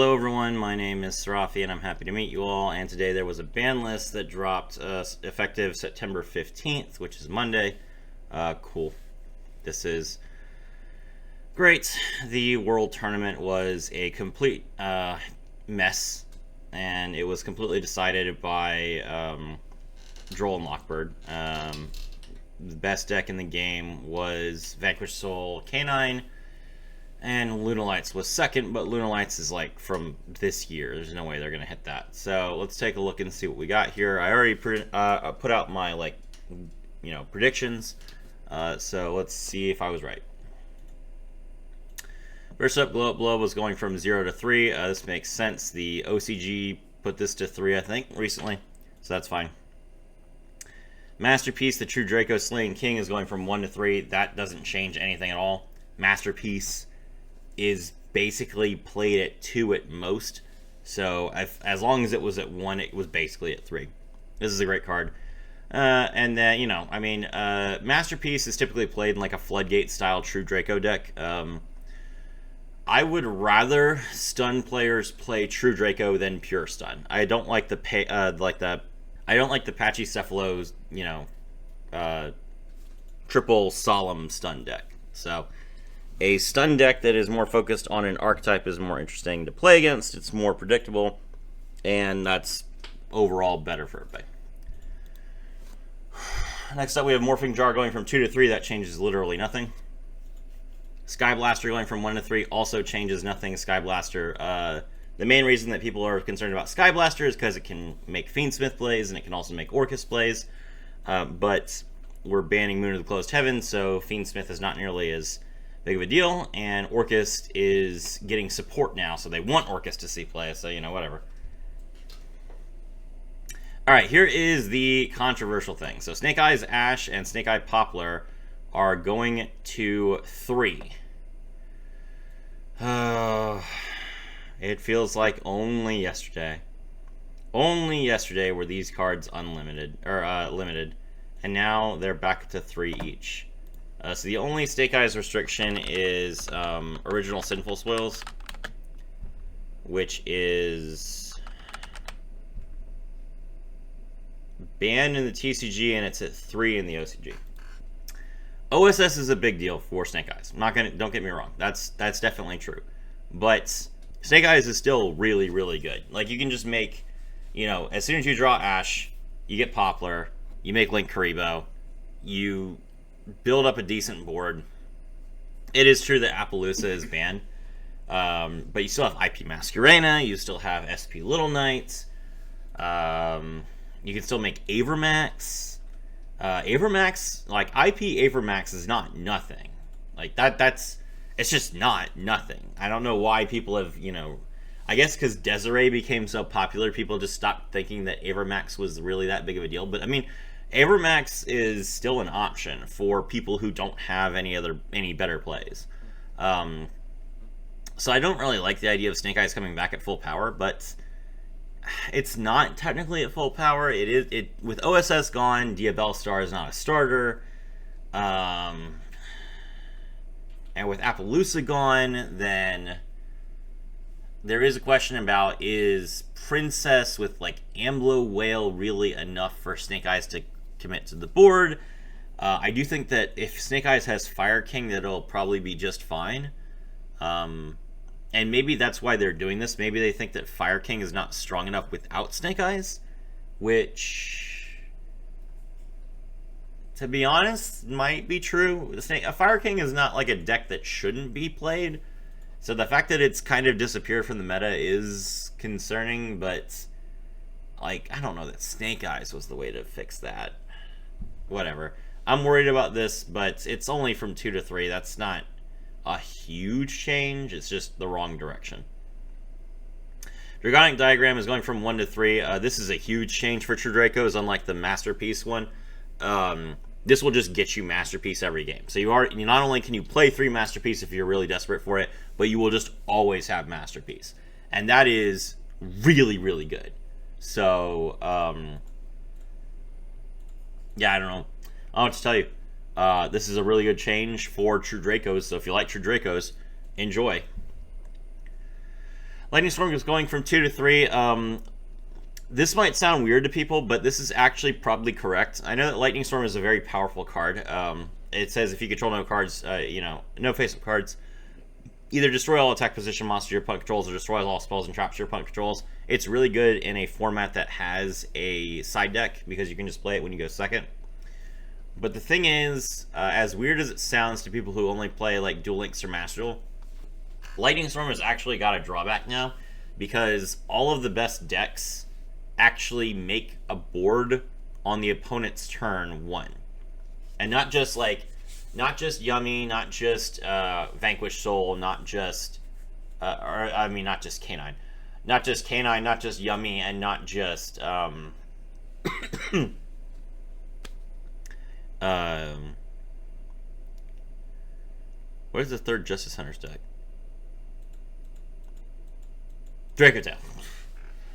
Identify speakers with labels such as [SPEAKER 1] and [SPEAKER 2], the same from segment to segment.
[SPEAKER 1] Hello everyone, my name is Sarafi and I'm happy to meet you all, and today there was a ban list that dropped effective September 15th, which is Monday. Cool. This is great. The World Tournament was a complete mess, and it was completely decided by Droll and Lockbird. The best deck in the game was Vanquished Soul Canine, and Lunalights was second, but Lunalights is like from this year. There's no way they're going to hit that. So let's take a look and see what we got here. I already put out my predictions. So let's see if I was right. First up, Glow Up Blow was going from 0 to 3. This makes sense. The OCG put this to 3, I think, recently. So that's fine. Masterpiece, the True Draco Slaying King, is going from 1 to 3. That doesn't change anything at all. Masterpiece is basically played at 2 at most. So as long as it was at 1, it was basically at 3. This is a great card. And then, Masterpiece is typically played in like a Floodgate style True Draco deck. I would rather stun players play True Draco than pure stun. I don't like the Pachycephalo's, triple solemn stun deck. So a stun deck that is more focused on an archetype is more interesting to play against. It's more predictable, and that's overall better for everybody. Next up, we have Morphing Jar going from 2 to 3. That changes literally nothing. Sky Blaster going from 1 to 3 also changes nothing. Sky Blaster, the main reason that people are concerned about Sky Blaster is because it can make Fiendsmith plays, and it can also make Orcus plays. But we're banning Moon of the Closed Heaven, so Fiendsmith is not nearly as big of a deal, and Orcus is getting support now, so they want Orcus to see play, so, whatever. Alright, here is the controversial thing. So Snake Eyes Ash and Snake Eye Poplar are going to 3. It feels like only yesterday were these cards unlimited, or limited, and now they're back to 3 each. So the only Snake Eyes restriction is Original Sinful Spoils, which is banned in the TCG, and it's at 3 in the OCG. OSS is a big deal for Snake Eyes. Don't get me wrong. That's definitely true. But Snake Eyes is still really, really good. Like, you can just make, as soon as you draw Ash, you get Poplar, you make Link Karibo, you build up a decent board. It is true that Appaloosa is banned, but you still have IP Masquerena, you still have SP Little Knights, you can still make Avermax. Avermax, like, IP Avermax is not nothing. Like, it's just not nothing. I don't know why people have, I guess because Desiree became so popular, people just stopped thinking that Avermax was really that big of a deal. But, I mean, Avermax is still an option for people who don't have any better plays. So I don't really like the idea of Snake Eyes coming back at full power, but it's not technically at full power. It with OSS gone, Diabell Star is not a starter. And with Appaloosa gone, then there is a question about, is Princess with like Amblo Whale really enough for Snake Eyes to commit to the board? I do think that if Snake Eyes has Fire King, that it'll probably be just fine. And maybe that's why they're doing this. Maybe they think that Fire King is not strong enough without Snake Eyes, which, to be honest, might be true. A Fire King is not like a deck that shouldn't be played. So the fact that it's kind of disappeared from the meta is concerning, but, like, I don't know that Snake Eyes was the way to fix that. Whatever. I'm worried about this, but it's only from 2 to 3. That's not a huge change. It's just the wrong direction. Dragonic Diagram is going from 1 to 3. This is a huge change for True Dracos, unlike the Masterpiece one. This will just get you Masterpiece every game. So you not only can you play 3 Masterpiece if you're really desperate for it, but you will just always have Masterpiece. And that is really, really good. So, yeah, I don't know. I don't know what to tell you. This is a really good change for True Dracos, so if you like True Dracos, enjoy. Lightning Storm is going from 2 to 3. This might sound weird to people, but this is actually probably correct. I know that Lightning Storm is a very powerful card. It says if you control no cards, no face-up cards, either destroy all attack position monsters your opponent controls or destroy all spells and traps your opponent controls. It's really good in a format that has a side deck because you can just play it when you go second. But the thing is, as weird as it sounds to people who only play like Duel Links or Master Duel, Lightning Storm has actually got a drawback now because all of the best decks actually make a board on the opponent's turn 1. And not just Yummy, not just Vanquished Soul, not just not just Canine. Not just Canine, not just Yummy, and not just what is the third Justice Hunters deck? Draco Tail.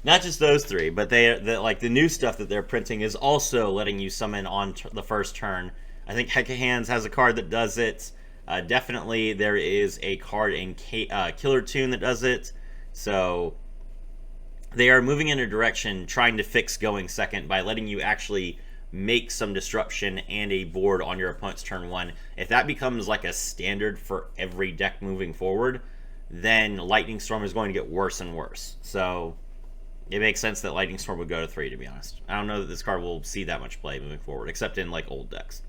[SPEAKER 1] Not just those three, but like the new stuff that they're printing is also letting you summon on the first turn. I think Hecka Hands has a card that does it. Definitely there is a card in Killer Tune that does it. So they are moving in a direction trying to fix going second by letting you actually make some disruption and a board on your opponent's turn 1. If that becomes like a standard for every deck moving forward, then Lightning Storm is going to get worse and worse. So it makes sense that Lightning Storm would go to 3, to be honest. I don't know that this card will see that much play moving forward, except in like old decks.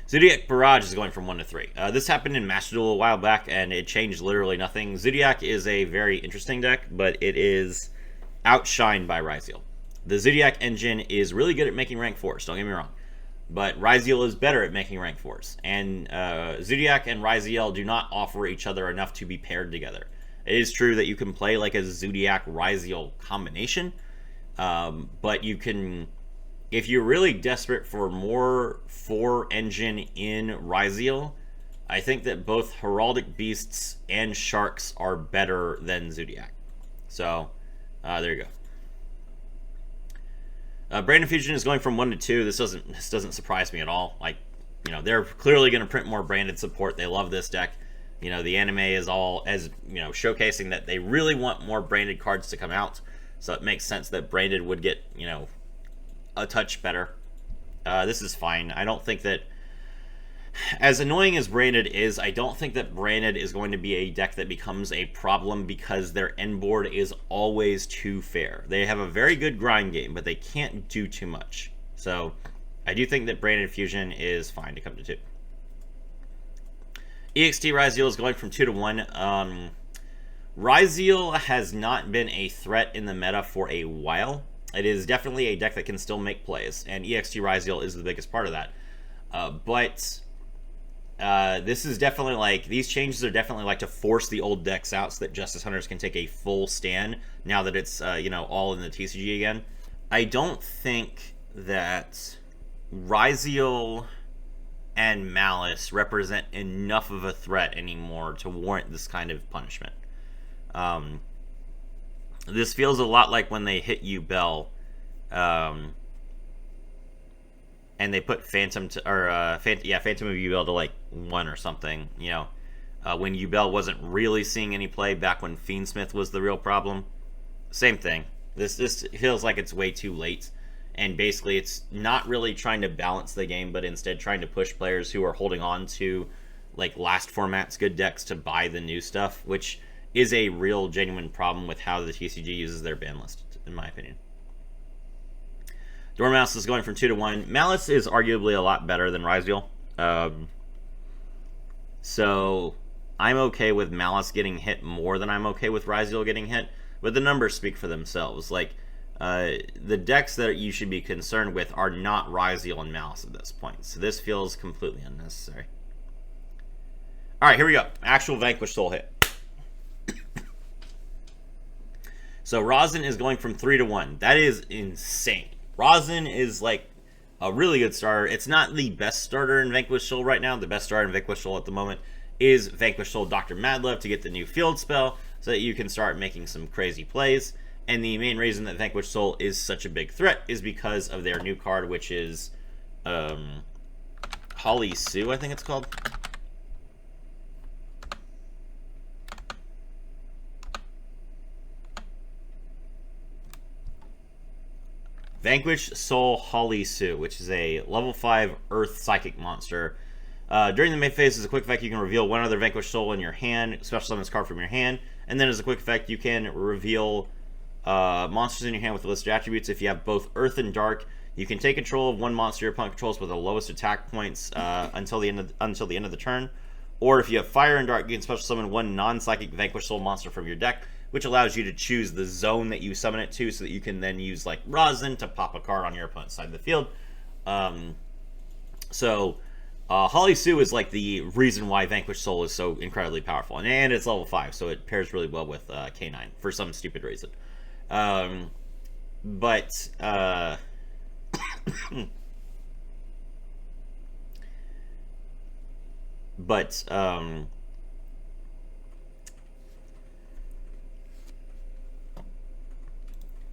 [SPEAKER 1] Zodiac Barrage is going from 1 to 3. This happened in Master Duel a while back, and it changed literally nothing. Zodiac is a very interesting deck, but it is outshined by Ryziel. The Zodiac engine is really good at making rank 4s, don't get me wrong. But Ryziel is better at making rank 4s. And Zodiac and Ryziel do not offer each other enough to be paired together. It is true that you can play like a Zodiac Ryziel combination, but you can, if you're really desperate for more 4 engine in Ryziel, I think that both Heraldic Beasts and Sharks are better than Zodiac. So there you go. Branded Fusion is going from 1 to 2. This doesn't surprise me at all. Like, they're clearly going to print more branded support. They love this deck. The anime is all showcasing that they really want more branded cards to come out. So it makes sense that branded would get, a touch better. This is fine. I don't think that, as annoying as branded is, I don't think that branded is going to be a deck that becomes a problem because their end board is always too fair. They have a very good grind game, but they can't do too much. So I do think that branded fusion is fine to come to 2. EXT Ryziel is going from 2 to 1. Ryziel has not been a threat in the meta for a while. It is definitely a deck that can still make plays, and EXT Ryziel is the biggest part of that. But this is definitely like, these changes are definitely like to force the old decks out so that Justice Hunters can take a full stand now that it's, all in the TCG again. I don't think that Ryziel and Malice represent enough of a threat anymore to warrant this kind of punishment. This feels a lot like when they hit Yubel, and they put Phantom of Yubel to like 1 or something. When Yubel wasn't really seeing any play back when Fiendsmith was the real problem. Same thing. This feels like it's way too late. And basically, it's not really trying to balance the game, but instead trying to push players who are holding on to, like, last format's good decks to buy the new stuff, which is a real, genuine problem with how the TCG uses their ban list, in my opinion. Dormouse is going from 2 to 1. Malice is arguably a lot better than Ryziel. So I'm okay with Malice getting hit more than I'm okay with Ryziel getting hit, but the numbers speak for themselves. Like, the decks that you should be concerned with are not Ryziel and Malice at this point. So this feels completely unnecessary. Alright, here we go. Actual Vanquish Soul hit. So Rosin is going from 3 to 1. That is insane. Rosin is like a really good starter. It's not the best starter in Vanquish Soul right now. The best starter in Vanquish Soul at the moment is Vanquish Soul Dr. Madlove to get the new field spell so that you can start making some crazy plays. And the main reason that Vanquish Soul is such a big threat is because of their new card, which is Holly Sue, I think it's called. Vanquish Soul Holly Sue, which is a level 5 Earth Psychic monster. During the main phase, as a quick effect, you can reveal one other Vanquish Soul in your hand, special summon this card from your hand, and then as a quick effect, you can reveal monsters in your hand with listed attributes. If you have both Earth and Dark, you can take control of one monster your opponent controls with the lowest attack points until the end of the turn. Or if you have Fire and Dark, you can special summon one non-psychic Vanquish Soul monster from your deck, which allows you to choose the zone that you summon it to, so that you can then use like Rosin to pop a card on your opponent's side of the field. Holly Sue is like the reason why Vanquish Soul is so incredibly powerful, and it's level 5, so it pairs really well with K9 for some stupid reason.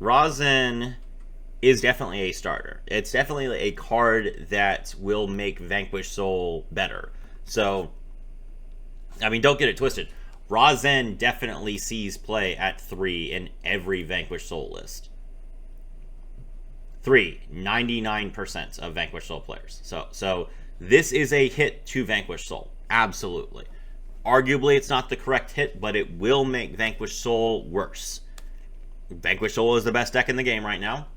[SPEAKER 1] Rosin is definitely a starter. It's definitely a card that will make Vanquish Soul better. So, I mean, don't get it twisted. Rosin definitely sees play at 3 in every Vanquish Soul list. 99% of Vanquish Soul players. So this is a hit to Vanquish Soul. Absolutely. Arguably, it's not the correct hit, but it will make Vanquish Soul worse. Vanquish Soul is the best deck in the game right now,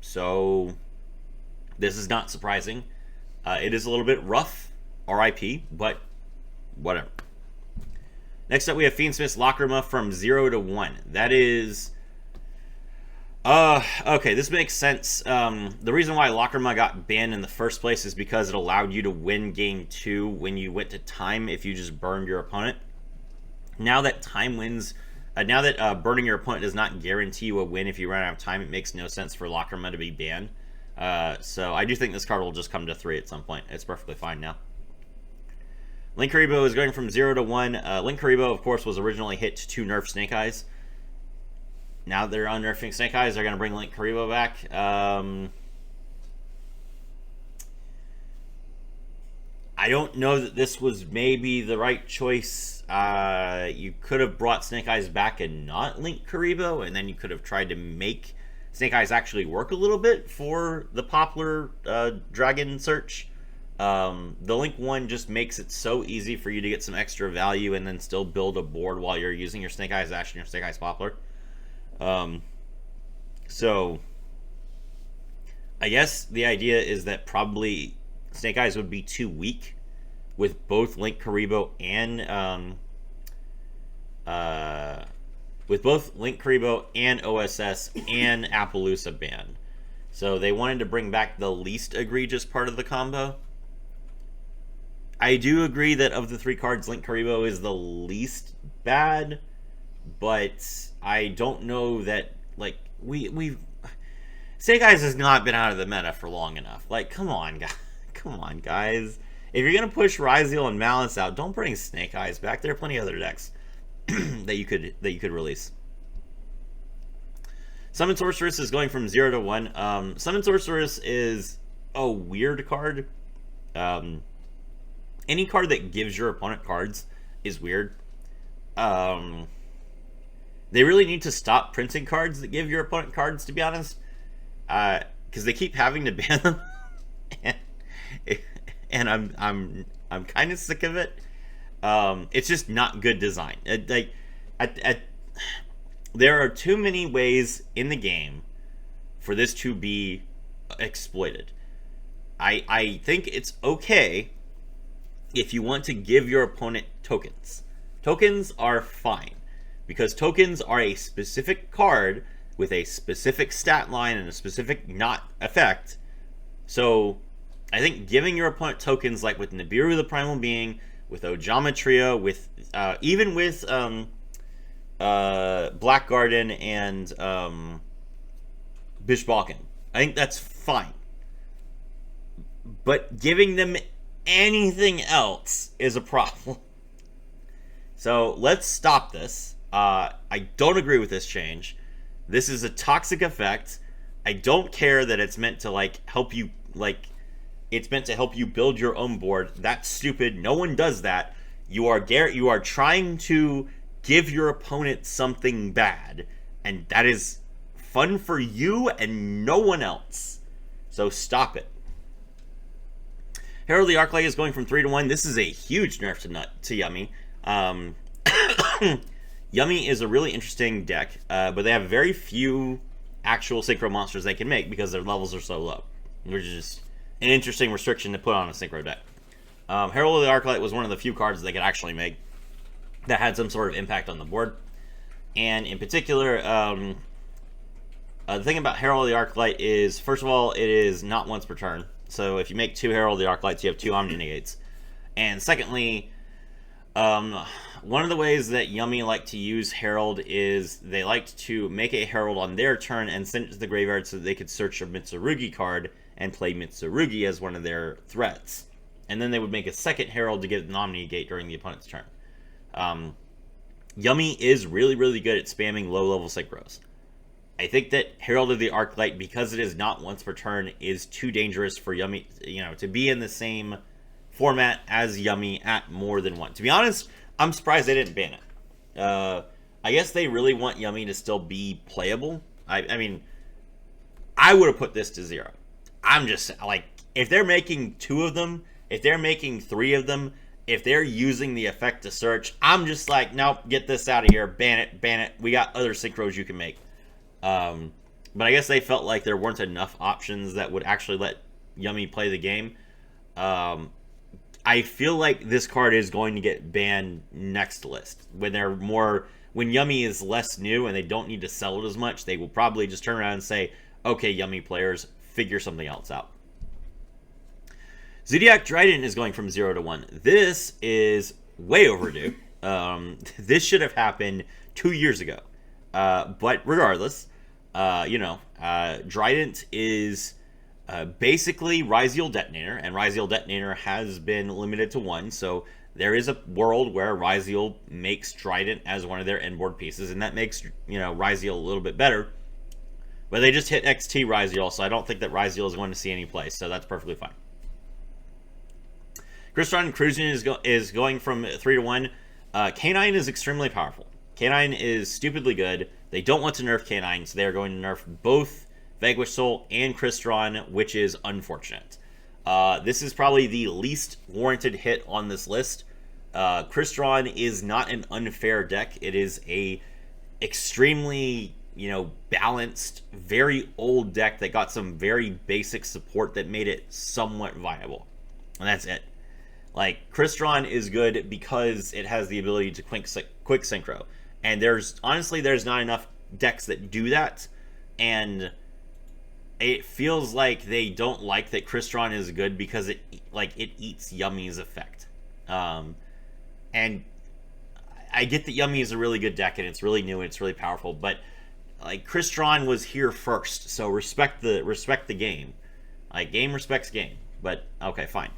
[SPEAKER 1] so this is not surprising. It is a little bit rough, RIP, but whatever. Next up, we have Fiendsmith's Lacrima from 0 to 1. That is... okay, this makes sense. The reason why Lacrima got banned in the first place is because it allowed you to win game 2 when you went to time if you just burned your opponent. Now that time wins... now that burning your opponent does not guarantee you a win if you run out of time, it makes no sense for Lacrima to be banned. So I do think this card will just come to 3 at some point. It's perfectly fine now. Link Karibo is going from 0 to 1. Link Karibo, of course, was originally hit to nerf Snake Eyes. Now they're unnerfing Snake Eyes. They're going to bring Link Karibo back. I don't know that this was maybe the right choice. You could have brought Snake Eyes back and not Link Karibo, and then you could have tried to make Snake Eyes actually work a little bit for the popular Dragon search. The Link one just makes it so easy for you to get some extra value and then still build a board while you're using your Snake Eyes Ash and your Snake Eyes Poplar. So I guess the idea is that probably Snake Eyes would be too weak with both Link Karibo and OSS and Appaloosa banned. So they wanted to bring back the least egregious part of the combo. I do agree that of the 3 cards, Link Karibo is the least bad, but I don't know that, like, we've Snake Eyes has not been out of the meta for long enough. Like, come on, guys. If you're gonna push Ryzeal and Malice out, don't bring Snake Eyes back. There are plenty of other decks that you could release. Summon Sorceress is going from 0 to 1. Summon Sorceress is a weird card. Any card that gives your opponent cards is weird. They really need to stop printing cards that give your opponent cards, to be honest, because they keep having to ban them, and I'm kind of sick of it. It's just not good design. There are too many ways in the game for this to be exploited. I think it's okay if you want to give your opponent tokens. Tokens are fine, because tokens are a specific card with a specific stat line and a specific not effect. So I think giving your opponent tokens, like with Nibiru the Primal Being, with Ojama Trio, with even with Black Garden and Bish Balkan, I think that's fine. But giving them anything else is a problem. So let's stop this. I don't agree with this change. This is a toxic effect. I don't care that it's meant to help you, it's meant to help you build your own board. That's stupid. No one does that. You are trying to give your opponent something bad, and that is fun for you and no one else. So stop it. Herald of the Arclight is going from 3 to 1. This is a huge nerf to Yummy. Yummy is a really interesting deck, but they have very few actual synchro monsters they can make because their levels are so low, which is just an interesting restriction to put on a synchro deck. Herald of the Arclight was one of the few cards they could actually make that had some sort of impact on the board. And in particular, the thing about Herald of the Arclight is, first of all, it is not once per turn. So if you make 2 Herald of the Arclights, you have 2 Omni Negates. And secondly, one of the ways that Yummy like to use Herald is they like to make a Herald on their turn and send it to the graveyard so that they could search a Mitsurugi card and play Mitsurugi as one of their threats. And then they would make a second Herald to get an Omni Negate during the opponent's turn. Yummy is really, really good at spamming low-level synchros. I think that Herald of the Arclight, because it is not once per turn, is too dangerous for Yummy, to be in the same format as Yummy at more than one. To be honest, I'm surprised they didn't ban it. I guess they really want Yummy to still be playable. I mean, I would have put this to 0. I'm just, like, if they're making 2 of them, if they're making 3 of them, if they're using the effect to search, I'm just like, nope, get this out of here, ban it, we got other synchros you can make. But I guess they felt like there weren't enough options that would actually let Yummy play the game. I feel like this card is going to get banned next list. When Yummy is less new and they don't need to sell it as much, they will probably just turn around and say, okay, Yummy players, figure something else out. Zodiac Trident is going from 0 to 1. This is way overdue. This should have happened 2 years ago. But regardless, Trident is basically Ryziel Detonator, and Ryziel Detonator has been limited to 1, so there is a world where Ryziel makes Trident as one of their endboard pieces, and that makes, Ryziel a little bit better. But they just hit XT Ryziel, so I don't think that Ryziel is going to see any play, so that's perfectly fine. Crystron Cruisin is going from 3 to 1. K9 is extremely powerful. K9 is stupidly good. They don't want to nerf K9, so they are going to nerf both Vanquish Soul and Crystron, which is unfortunate. This is probably the least warranted hit on this list. Crystron is not an unfair deck. It is a extremely, balanced, very old deck that got some very basic support that made it somewhat viable. And that's it. Like, Crystron is good because it has the ability to quick synchro. And there's not enough decks that do that. And it feels like they don't like that Crystron is good because it eats Yummy's effect. And I get that Yummy is a really good deck and it's really new and it's really powerful, but like, Crystron was here first, so respect the game. Like, game respects game. But okay, fine.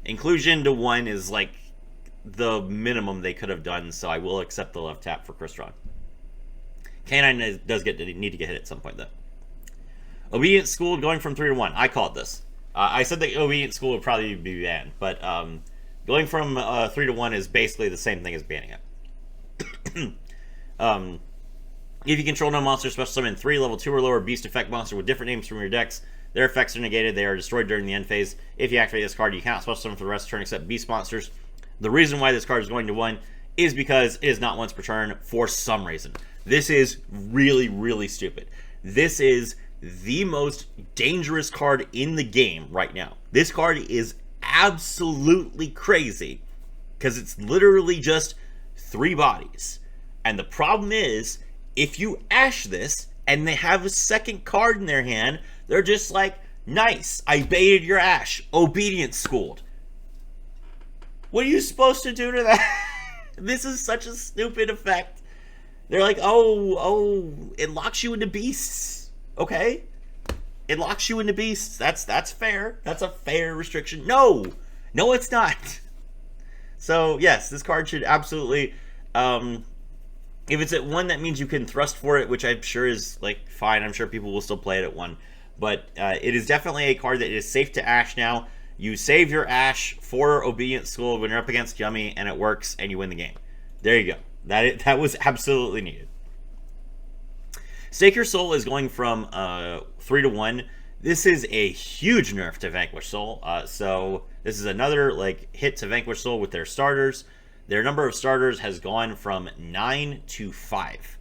[SPEAKER 1] Inclusion to 1 is like the minimum they could have done, so I will accept the left tap for Crystron. K9 does need to get hit at some point, though. Obedient School going from 3 to 1. I called this. I said that Obedient School would probably be banned, but going from 3 to 1 is basically the same thing as banning it. If you control no monster, special summon 3 level 2 or lower beast effect monster with different names from your decks. Their effects are negated. They are destroyed during the end phase. If you activate this card, you cannot special summon for the rest of the turn except beast monsters. The reason why this card is going to 1 is because it is not once per turn for some reason. This is really, really stupid. This is the most dangerous card in the game right now. This card is absolutely crazy because it's literally just 3 bodies. And the problem is, if you Ash this and they have a second card in their hand, they're just like, nice, I baited your Ash, Obedient Schooled. What are you supposed to do to that? This is such a stupid effect. They're like, oh, it locks you into beasts. Okay? It locks you into beasts. That's fair. That's a fair restriction. No, it's not. So, yes, this card should absolutely, if it's at 1, that means you can thrust for it, which I'm sure is, like, fine. I'm sure people will still play it at 1. But it is definitely a card that is safe to Ash now. You save your Ash for Obedient School when you're up against Yummy, and it works, and you win the game. There you go. That was absolutely needed. Stake Your Soul is going from 3 to 1. This is a huge nerf to Vanquish Soul. So this is another like hit to Vanquish Soul with their starters. Their number of starters has gone from 9 to 5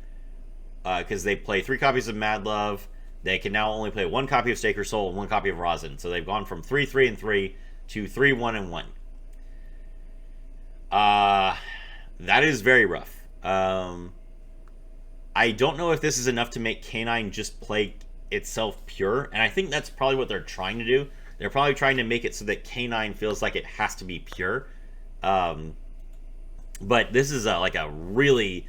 [SPEAKER 1] because they play 3 copies of Mad Love. They can now only play 1 copy of Stake Your Soul and 1 copy of Rosin. So they've gone from 3, 3, and 3 to 3, 1, and 1. That is very rough. I don't know if this is enough to make K9 just play itself pure, and I think that's probably what they're trying to do. They're probably trying to make it so that K9 feels like it has to be pure. But this is like a really,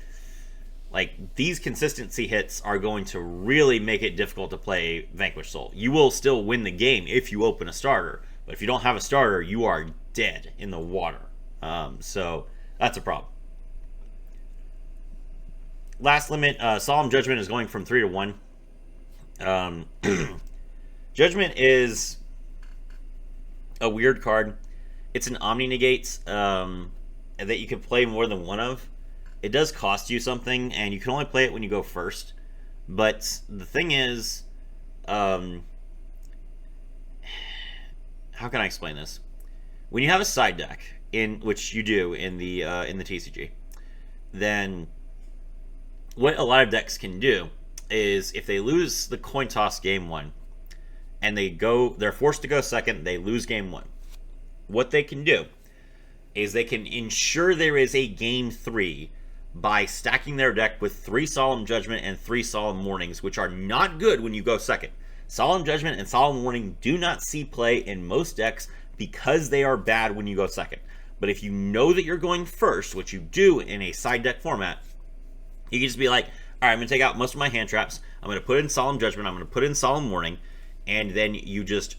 [SPEAKER 1] like, these consistency hits are going to really make it difficult to play Vanquish Soul. You will still win the game if you open a starter, but if you don't have a starter, you are dead in the water. So that's a problem. Last limit, Solemn Judgment is going from 3 to 1. Judgment is a weird card. It's an Omni Negate that you can play more than one of. It does cost you something, and you can only play it when you go first. But the thing is, how can I explain this? When you have a side deck, in which you do in the TCG, then what a lot of decks can do is if they lose the coin toss game 1 and they're forced to go second, they lose game 1. What they can do is they can ensure there is a game 3 by stacking their deck with 3 Solemn Judgment and 3 Solemn Warnings, which are not good when you go second. Solemn Judgment and Solemn Warning do not see play in most decks because they are bad when you go second. But if you know that you're going first, which you do in a side deck format, you can just be like, all right, I'm going to take out most of my hand traps. I'm going to put in Solemn Judgment. I'm going to put in Solemn Warning. And then you just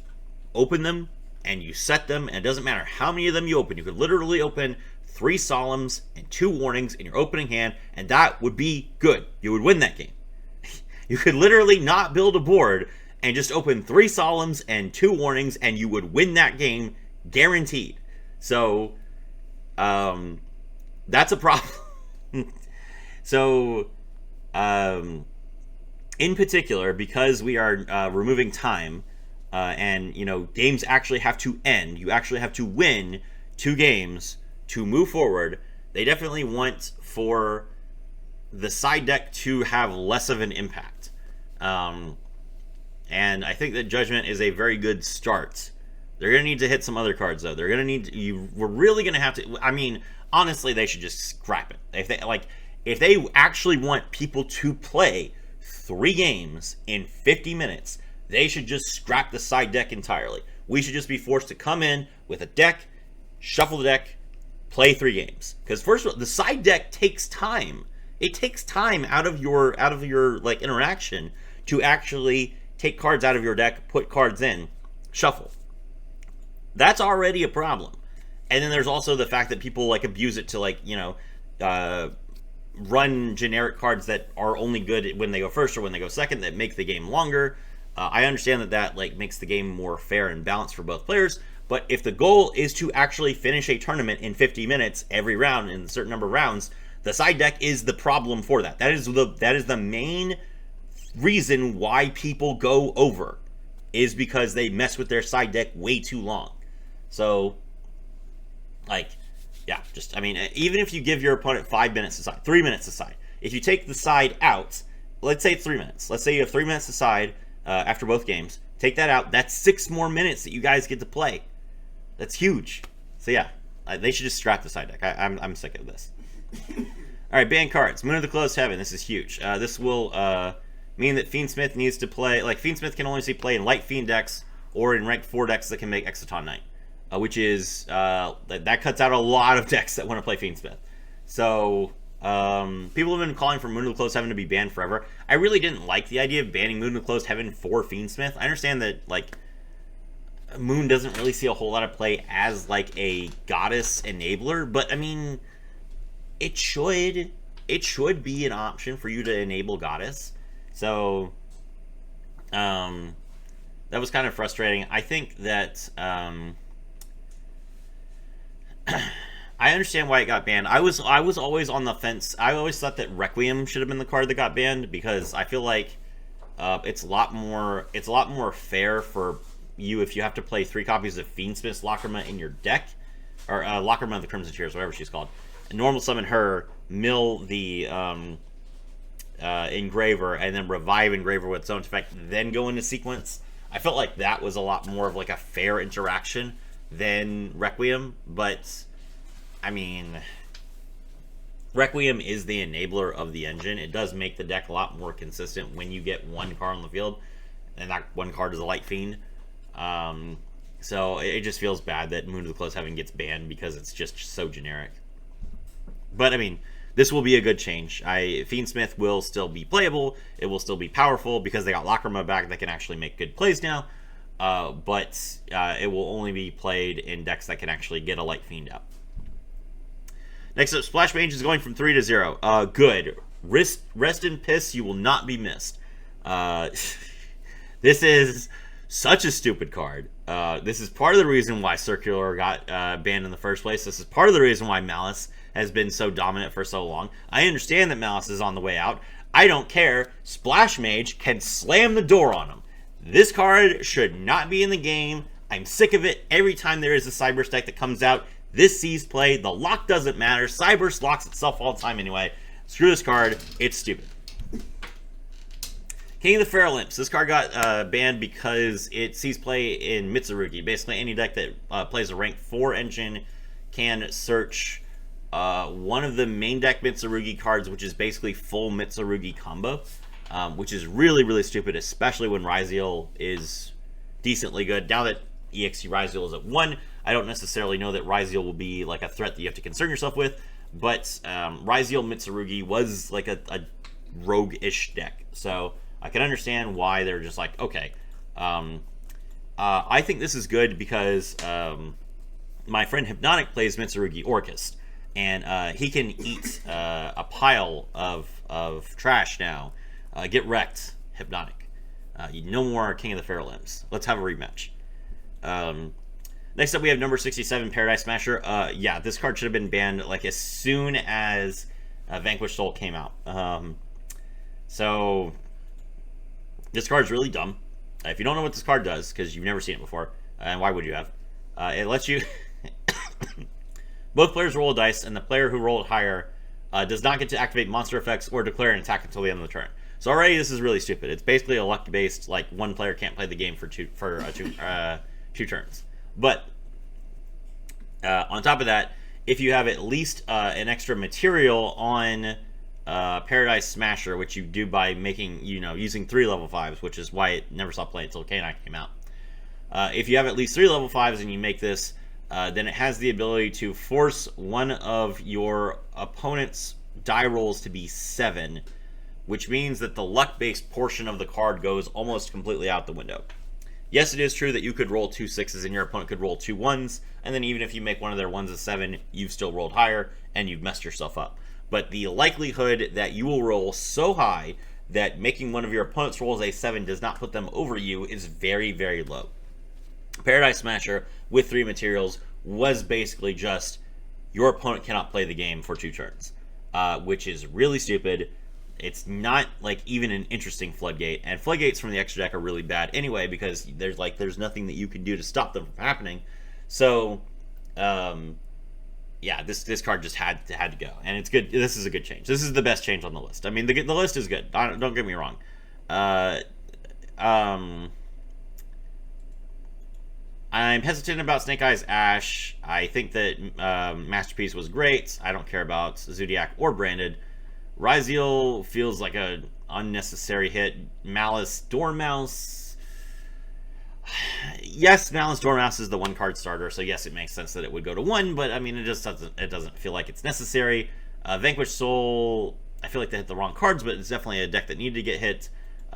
[SPEAKER 1] open them and you set them. And it doesn't matter how many of them you open. You could literally open 3 Solemns and 2 Warnings in your opening hand. And that would be good. You would win that game. You could literally not build a board and just open 3 Solemns and 2 Warnings. And you would win that game guaranteed. So, that's a problem. So, in particular, because we are removing time, and, you know, games actually have to end, you actually have to win 2 games to move forward, they definitely want for the side deck to have less of an impact. And I think that Judgment is a very good start. They're going to need to hit some other cards, though. They're going to need we're really going to have to, I mean, honestly, they should just scrap it. If they actually want people to play 3 games in 50 minutes, they should just scrap the side deck entirely. We should just be forced to come in with a deck, shuffle the deck, play 3 games. Because first of all, the side deck takes time. It takes time out of your like interaction to actually take cards out of your deck, put cards in, shuffle. That's already a problem. And then there's also the fact that people like abuse it to, like, you know, run generic cards that are only good when they go first or when they go second that make the game longer. I understand that like makes the game more fair and balanced for both players, but if the goal is to actually finish a tournament in 50 minutes every round in a certain number of rounds, the side deck is the problem for that. That is the main reason why people go over, is because they mess with their side deck way too long. So, like, yeah, just, I mean, even if you give your opponent 5 minutes aside, 3 minutes aside, if you take the side out, let's say it's 3 minutes. Let's say you have 3 minutes aside after both games. Take that out. That's 6 more minutes that you guys get to play. That's huge. So, yeah, they should just scrap the side deck. I'm sick of this. All right, ban cards. Moon of the Closed Heaven. This is huge. This will mean that Fiendsmith needs to play, like, Fiendsmith can only see play in light Fiend decks or in rank 4 decks that can make Exciton Knight. Which is, that cuts out a lot of decks that want to play Fiendsmith. So, people have been calling for Moon of the Closed Heaven to be banned forever. I really didn't like the idea of banning Moon of the Closed Heaven for Fiendsmith. I understand that, like, Moon doesn't really see a whole lot of play as, like, a goddess enabler, but, I mean, it should be an option for you to enable goddess. So, that was kind of frustrating. I think that, I understand why it got banned. I was always on the fence. I always thought that Requiem should have been the card that got banned because I feel like it's a lot more fair for you if you have to play 3 copies of Fiendsmith's Lacrima in your deck, or Lacrima of the Crimson Tears, whatever she's called. And normal summon her, mill the Engraver, and then revive Engraver with its own effect, then go into sequence. I felt like that was a lot more of like a fair interaction than Requiem, but I mean, Requiem is the enabler of the engine. It does make the deck a lot more consistent when you get one card on the field, and that one card is a Light Fiend. So it just feels bad that Moon of the Close Heaven gets banned because it's just so generic. But I mean, this will be a good change. Fiendsmith will still be playable. It will still be powerful because they got Lacrima back that can actually make good plays now. But it will only be played in decks that can actually get a Light Fiend out. Next up, Splash Mage is going from 3 to 0. Good. Rest in piss, you will not be missed. This is such a stupid card. This is part of the reason why Circular got banned in the first place. This is part of the reason why Malice has been so dominant for so long. I understand that Malice is on the way out. I don't care. Splash Mage can slam the door on him. This card should not be in the game. I'm sick of it. Every time there is a Cyberse deck that comes out, this sees play. The lock doesn't matter. Cyberse locks itself all the time anyway. Screw this card. It's stupid. King of the Feral Imps. This card got banned because it sees play in Mitsurugi. Basically, any deck that plays a rank 4 engine can search one of the main deck Mitsurugi cards, which is basically full Mitsurugi combo, which is really, really stupid, especially when Ryziel is decently good. Now that EXE Ryziel is at 1, I don't necessarily know that Ryziel will be like a threat that you have to concern yourself with, but Ryziel Mitsurugi was like a rogue-ish deck, so I can understand why they're just like, okay. I think this is good because my friend Hypnotic plays Mitsurugi Orcust, and he can eat a pile of trash now. Get wrecked, Hypnotic. No more King of the Feral Imps. Let's have a rematch. Next up, we have number 67, Paradise Smasher. Yeah, this card should have been banned like as soon as Vanquished Soul came out. So this card's really dumb. If you don't know what this card does, because you've never seen it before, and why would you have? It lets you... Both players roll a dice, and the player who rolled higher does not get to activate monster effects or declare an attack until the end of the turn. So already this is really stupid. It's basically a luck-based, like, one player can't play the game for two turns. But on top of that, if you have at least an extra material on Paradise Smasher, which you do by making, using 3 level 5s, which is why it never stopped playing until K9 came out. If you have at least 3 level 5s and you make this, then it has the ability to force one of your opponent's die rolls to be 7, which means that the luck-based portion of the card goes almost completely out the window. Yes, it is true that you could roll 2 6s and your opponent could roll 2 1s, and then even if you make one of their 1s a 7, you've still rolled higher, and you've messed yourself up. But the likelihood that you will roll so high that making one of your opponent's rolls a 7 does not put them over you is very, very low. Paradise Smasher with 3 materials was basically just your opponent cannot play the game for 2 turns, which is really stupid. It's not like even an interesting Floodgate, and Floodgates from the extra deck are really bad anyway because there's nothing that you can do to stop them from happening. So yeah, this card just had to go, and it's good. This is a good change. This is the best change on the list. I mean, the list is good. Don't get me wrong. I'm hesitant about Snake Eyes Ash. I think that Masterpiece was great. I don't care about Zodiac or Branded. Ryziel feels like an unnecessary hit. Malice Dormouse. Yes, Malice Dormouse is the 1-card starter, so yes, it makes sense that it would go to 1, but I mean, it just doesn't feel like it's necessary. Vanquished Soul, I feel like they hit the wrong cards, but it's definitely a deck that needed to get hit.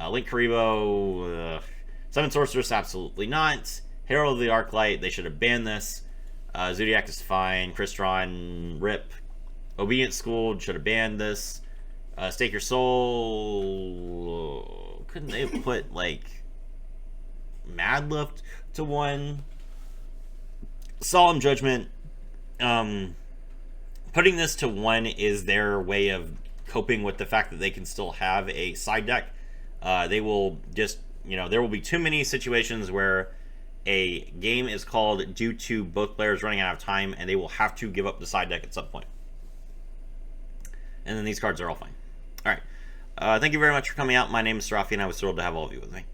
[SPEAKER 1] Link Karibo, Summon Sorceress, absolutely not. Herald of the Arclight, they should have banned this. Zodiac is fine. Crystron, RIP. Obedient School should have banned this. Stake Your Soul, couldn't they put like Mad Lift to 1? Solemn Judgment, putting this to 1 is their way of coping with the fact that they can still have a side deck. They will just, there will be too many situations where a game is called due to both players running out of time, and they will have to give up the side deck at some point. And then these cards are all fine. All right. Thank you very much for coming out. My name is Rafi, and I was thrilled to have all of you with me.